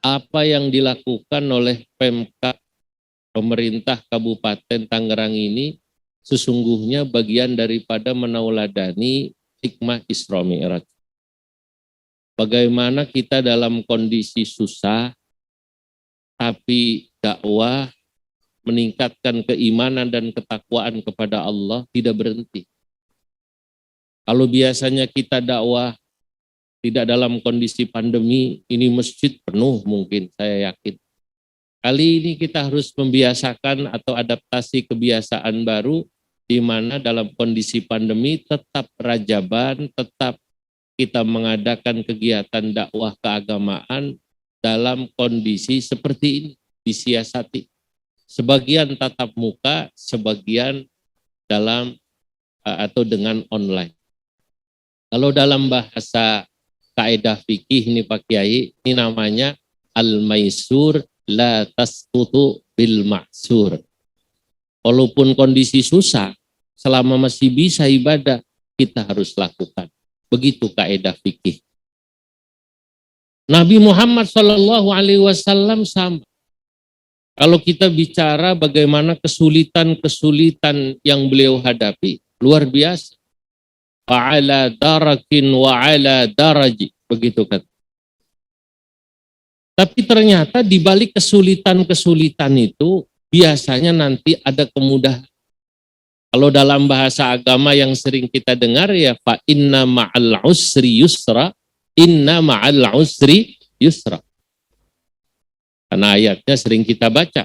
apa yang dilakukan oleh Pemkab pemerintah Kabupaten Tangerang ini sesungguhnya bagian daripada menauladani hikmah Isra Mi'raj. Bagaimana kita dalam kondisi susah, tapi dakwah meningkatkan keimanan dan ketakwaan kepada Allah tidak berhenti. Kalau biasanya kita dakwah tidak dalam kondisi pandemi, ini masjid penuh mungkin, saya yakin. Kali ini kita harus membiasakan atau adaptasi kebiasaan baru, di mana dalam kondisi pandemi tetap rajaban, tetap kita mengadakan kegiatan dakwah keagamaan dalam kondisi seperti ini, disiasati. Sebagian tatap muka, sebagian dalam atau dengan online. Kalau dalam bahasa kaidah fikih ini Pak Kiai, ini namanya al-maisur la tasqutu bil ma'sur. Walaupun kondisi susah, selama masih bisa ibadah, kita harus lakukan. Begitu kaidah fikih. Nabi Muhammad SAW sama. Kalau kita bicara bagaimana kesulitan-kesulitan yang beliau hadapi, luar biasa. Wa'ala darakin wa'ala daraji. Begitu kan. Tapi ternyata di balik kesulitan-kesulitan itu biasanya nanti ada kemudahan. Kalau dalam bahasa agama yang sering kita dengar ya fa inna ma'al usri yusra, inna ma'al usri yusra. Karena ayatnya sering kita baca.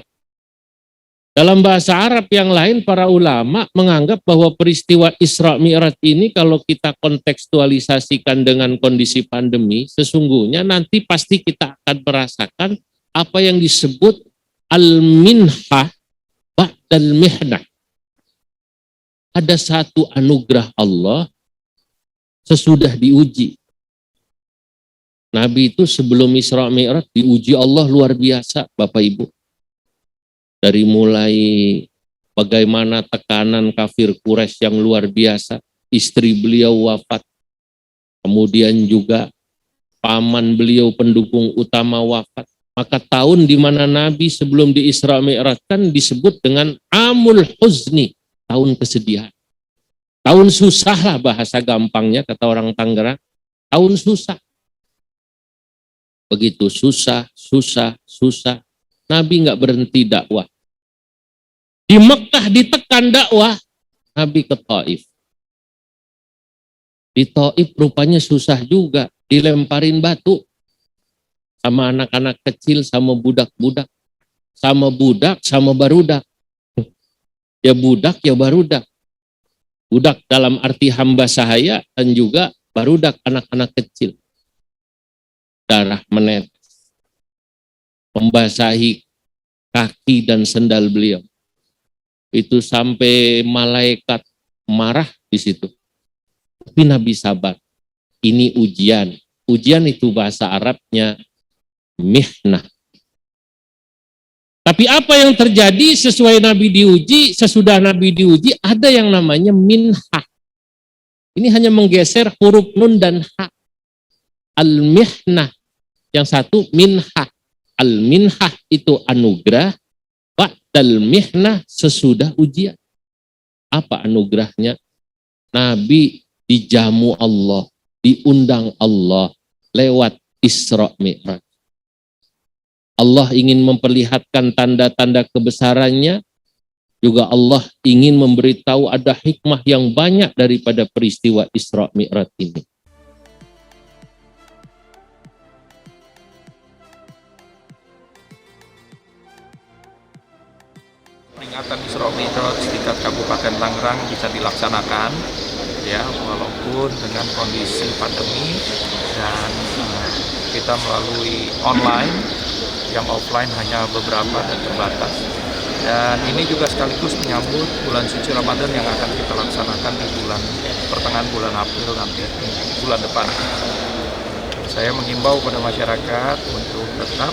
Dalam bahasa Arab yang lain para ulama menganggap bahwa peristiwa Isra Mi'raj ini kalau kita kontekstualisasikan dengan kondisi pandemi, sesungguhnya nanti pasti kita akan merasakan apa yang disebut al-minhah ba'dal mihnah. Ada satu anugerah Allah sesudah diuji. Nabi itu sebelum Isra Mi'raj diuji Allah luar biasa, Bapak Ibu. Dari mulai bagaimana tekanan kafir Quraisy yang luar biasa, istri beliau wafat, kemudian juga paman beliau pendukung utama wafat. Maka tahun di mana Nabi sebelum di Isra Mi'raj kan disebut dengan Amul Huzni, tahun kesedihan. Tahun susah lah bahasa gampangnya kata orang Tangerang, tahun susah. Begitu susah, Nabi nggak berhenti dakwah. Di Mekah ditekan dakwah, Nabi ke Taif. Di Taif rupanya susah juga, dilemparin batu sama anak-anak kecil, sama budak-budak, sama barudak. Ya budak, ya barudak. Budak dalam arti hamba sahaya dan juga barudak anak-anak kecil. Darah menetes, membasahi kaki dan sendal beliau. Itu sampai malaikat marah di situ. Tapi Nabi sabar. Ini ujian. Ujian itu bahasa Arabnya mihnah. Tapi apa yang terjadi sesuai Nabi diuji, sesudah Nabi diuji, ada yang namanya minhah. Ini hanya menggeser huruf nun dan ha. Al-mihnah. Yang satu minhah. Al-minhah itu anugerah, ba'dal mihnah sesudah ujian. Apa anugerahnya? Nabi dijamu Allah, diundang Allah lewat Isra Mi'raj. Allah ingin memperlihatkan tanda-tanda kebesarannya, juga Allah ingin memberitahu ada hikmah yang banyak daripada peristiwa Isra Mi'raj ini. Peringatan Isra Mi'raj tingkat Kabupaten Tangerang bisa dilaksanakan ya walaupun dengan kondisi pandemi dan kita melalui online, yang offline hanya beberapa dan terbatas. Dan ini juga sekaligus menyambut bulan suci Ramadan yang akan kita laksanakan di pertengahan bulan April nanti, bulan depan. Saya mengimbau pada masyarakat untuk tetap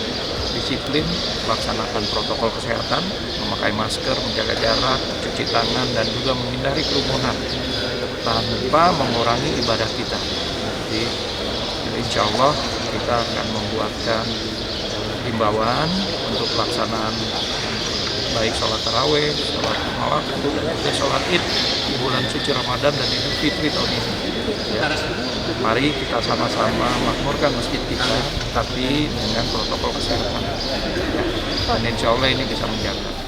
disiplin melaksanakan protokol kesehatan, memakai masker, menjaga jarak, cuci tangan, dan juga menghindari kerumunan tanpa mengurangi ibadah kita. Jadi insya Allah kita akan membuatkan himbauan untuk pelaksanaan baik sholat taraweh, sholat malam, dan juga sholat id di bulan suci Ramadan dan Idul Fitri tahun ini. Ya. Mari kita sama-sama makmurkan masjid kita, tapi dengan protokol kesehatan. Ya. Dan insya Allah ini bisa menjaga.